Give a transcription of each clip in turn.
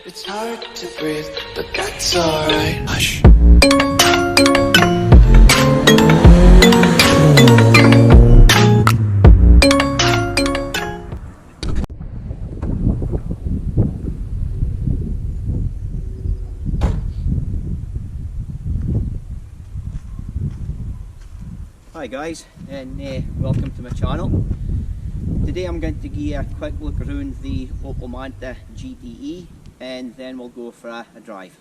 It's hard to breathe, but that's alright. Hush. Hi guys, and welcome to my channel. Today I'm going to give you a quick look around the Opel Manta GTE and then we'll go for a drive.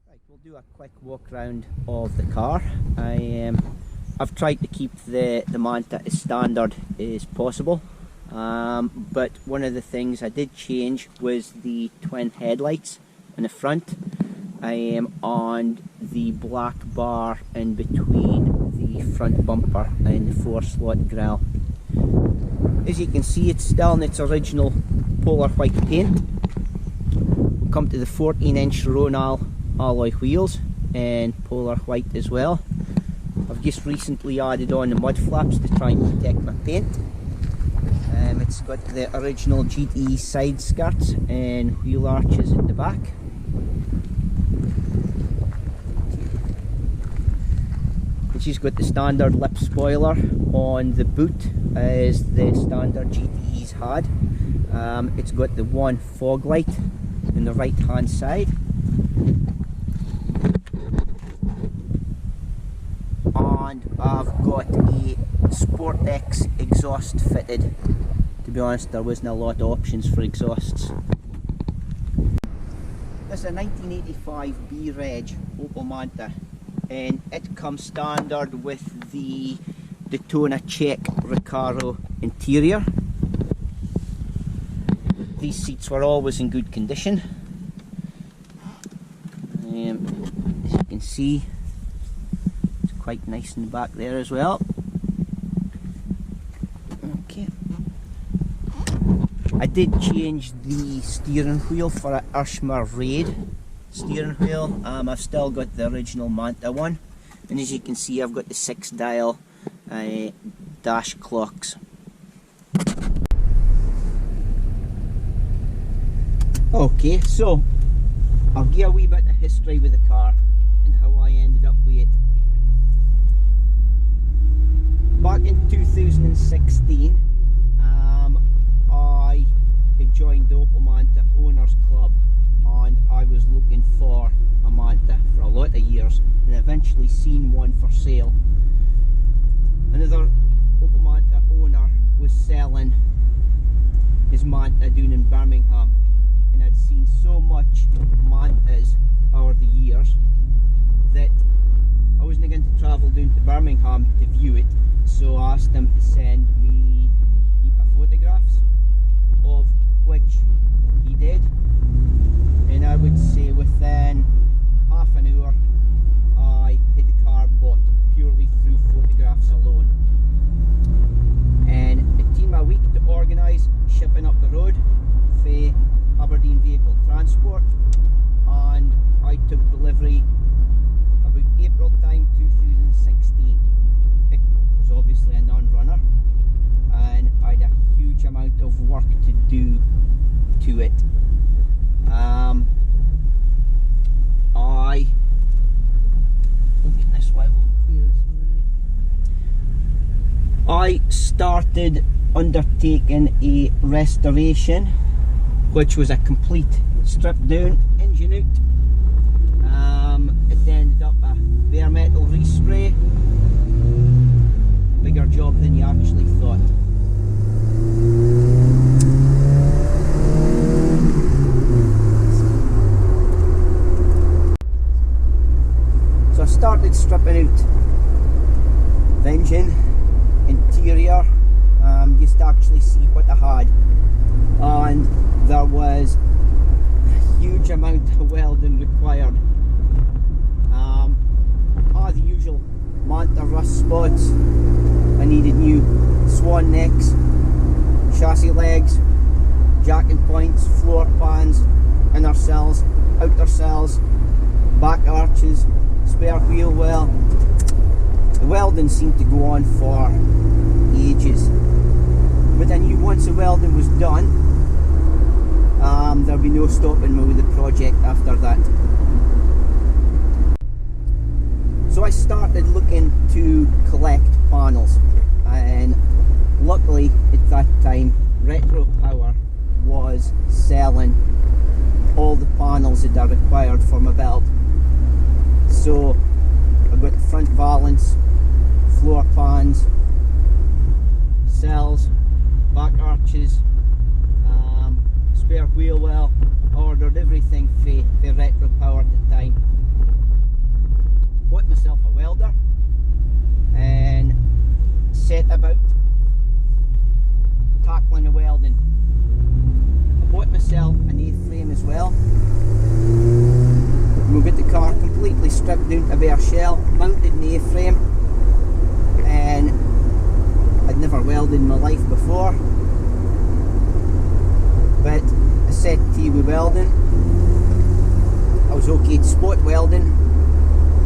Right, we'll do a quick walk around of the car. I've tried to keep the Manta as standard as possible, but one of the things I did change was the twin headlights in the front. On the black bar in between the front bumper and the 4-slot grille. As you can see, it's still in its original polar white paint. We'll come to the 14-inch Ronal alloy wheels and polar white as well. I've just recently added on the mud flaps to try and protect my paint. It's got the original GTE side skirts and wheel arches at the back. She's got the standard lip spoiler on the boot as the standard GTEs had. It's got the one fog light on the right hand side. And I've got a Sport-X exhaust fitted. To be honest, there wasn't a lot of options for exhausts. This is a 1985 B-Reg Opel Manta, and it comes standard with the Daytona Czech Recaro interior. These seats were always in good condition. As you can see, it's quite nice in the back there as well. Okay. I did change the steering wheel for a Ushma Raid steering wheel. I've still got the original Manta one, and as you can see, I've got the 6-dial dash clocks. Okay, so I'll give a wee bit of history with the car and how I ended up with it. Back in 2016, I had joined the Opel Manta Owners Club, and I was looking for a Manta for a lot of years, and eventually seen one for sale. Another Opel Manta owner was selling his Manta down in Birmingham, and I'd seen so much Mantas over the years that I wasn't going to travel down to Birmingham to view it, so I asked him to send me a heap of photographs, of which he did. And I would say within half an hour I had the car bought purely through photographs alone. And it took me a week to organise shipping up the road for Aberdeen Vehicle Transport, and I took delivery about April time 2016. It was obviously a non-runner, and I had a huge amount of work to do to it. I started undertaking a restoration, which was a complete strip down, engine out. It ended up a bare metal respray. Bigger job than you actually thought. So I started stripping out the engine, interior, just to actually see what I had, and there was a huge amount of welding required. The usual Manta rust spots. I needed new swan necks, chassis legs, jacking points, floor pans, inner cells, outer cells, back arches, spare wheel well. The welding seemed to go on for ages, but I knew once the welding was done, there'll be no stopping me with the project after that. So I started looking to collect panels, and luckily at that time Retro Power was selling all the panels that are required for my build. So I've got the front valance, floor pans, cells, back arches, spare wheel well. I ordered everything for Retro Power at the time. Bought myself a welder and set about tackling the welding. I bought myself an A-frame as well. We got the car completely stripped down to bare shell, mounted an A-frame, and I'd never welded in my life before, but I set T with welding. I was okay to spot welding,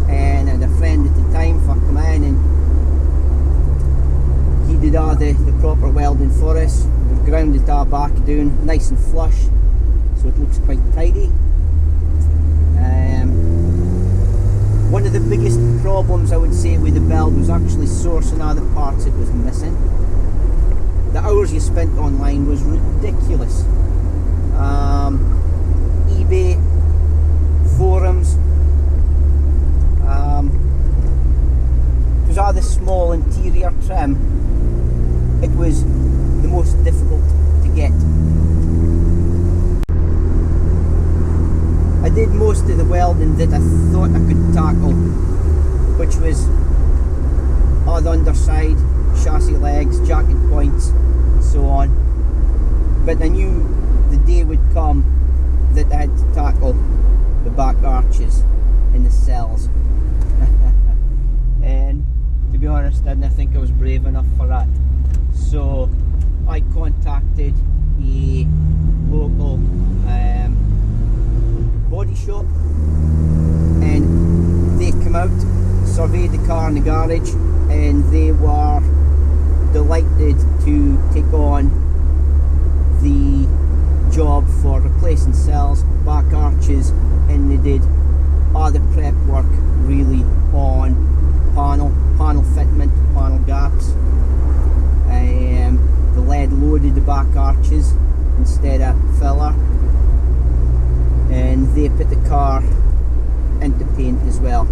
and I had a friend at the time for come in, and he did all the proper welding for us. We've ground it all back down nice and flush, so it looks quite tidy. One of the biggest problems I would say with the build was actually sourcing all the parts it was missing. The hours you spent online was ridiculous. eBay, forums, because all the small interior trim, it was the most difficult to get. I did most of the welding that I thought I could tackle, which was all the underside, chassis legs, jacket points, and so on. But I knew the day would come that I had to tackle the back arches and the cells. And to be honest, I didn't think I was brave enough for that. So I contacted a local body shop, and they came out, surveyed the car in the garage, and they were delighted to take on the job for replacing cells, back arches, and they did all the prep work really on panel fitment, panel gaps. The lead loaded the back arches instead of filler, and they put the car into paint as well.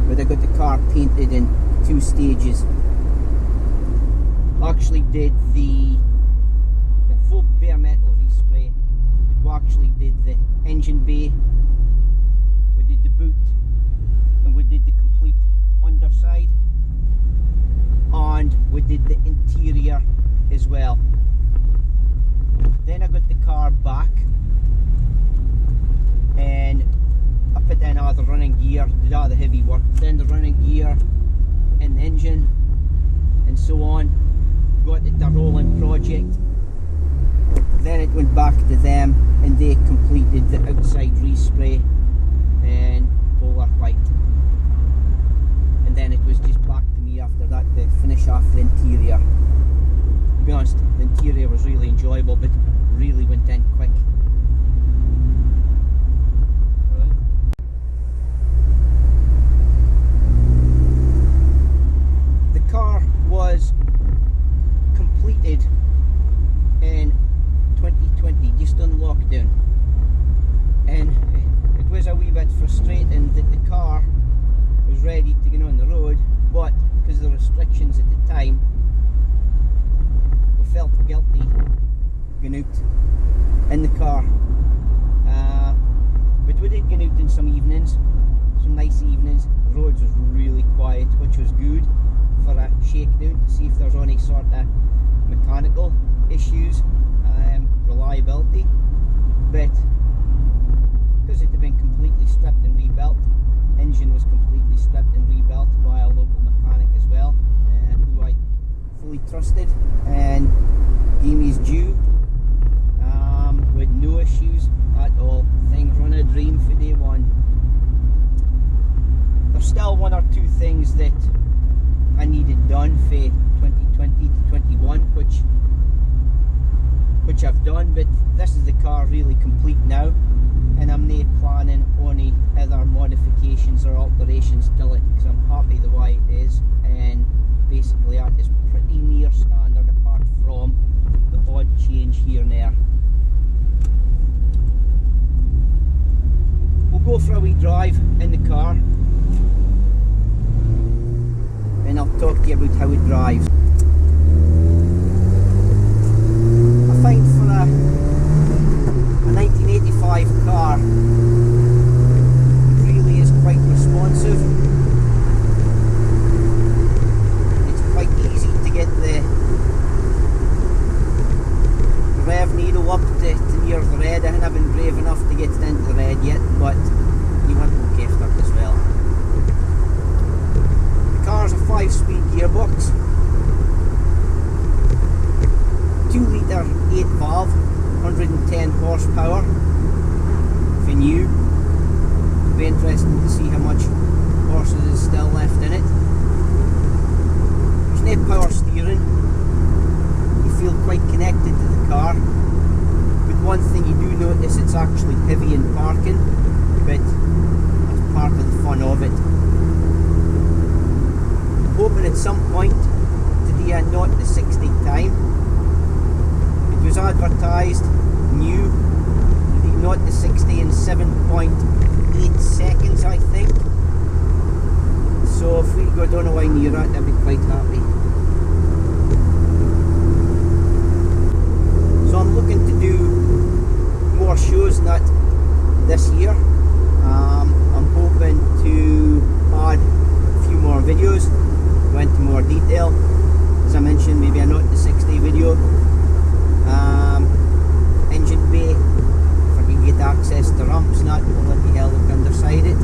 But I got the car painted in 2 stages. I actually did the full bare metal respray. We actually did the engine bay, we did the boot, and we did the complete underside, and we did the interior as well. Then I got the car back and I put in all the running gear, did all the heavy work, then the running gear and the engine and so on. Got it a rolling project. Then it went back to them and they completed the outside respray and polar white. And then it was just back to me after that to finish off the interior. To be honest, the interior was really enjoyable, but really went in quick. The car was completed in 2020, just on lockdown, and it was a wee bit frustrating that the car was ready to get on the road, but because of the restrictions at the time, we felt guilty going out in the car. But we did get out in some evenings, some nice evenings. The roads was really quiet, which was good for a shakedown to see if there's any sort of mechanical issues, reliability. But because it had been completely stripped and rebuilt, engine was completely stripped and rebuilt by a local mechanic as well, who I fully trusted and gave me his due, with no issues at all. Things run a dream for day one. There's still 1 or 2 things that I needed done for 2020 to 21, which I've done, but this is the car really complete now, and I'm not planning on any other modifications or alterations to it, because I'm happy the way it is, and basically that is pretty near standard apart from the odd change here and there. We'll go for a wee drive in the car and I'll talk to you about how it drives. I find for a 1985 car, it really is quite responsive. It's quite easy to get the rev needle up to near the red. I haven't been brave enough to get it into the red yet, but you want to look after it as well. The car's a 5-speed gearbox, 2 litre 8 valve, 110 horsepower for new. It'll be interesting to see how much horses is still left in it. There's no power steering. You feel quite connected to the car. But one thing you do notice, it's actually heavy in parking, but that's part of the fun of it. I'm hoping at some point to do a 0 to 60 time. It was advertised new, the 0 to 60 in 7.8 seconds, I think. So if we go down a way near that, I'd be quite happy. So I'm looking to do more shows than that this year. I'm hoping to add a few more videos, go into more detail. As I mentioned, maybe a 0 to 60 video. Engine bay, if I can get access to ramps and that, we'll let the hell look underside it.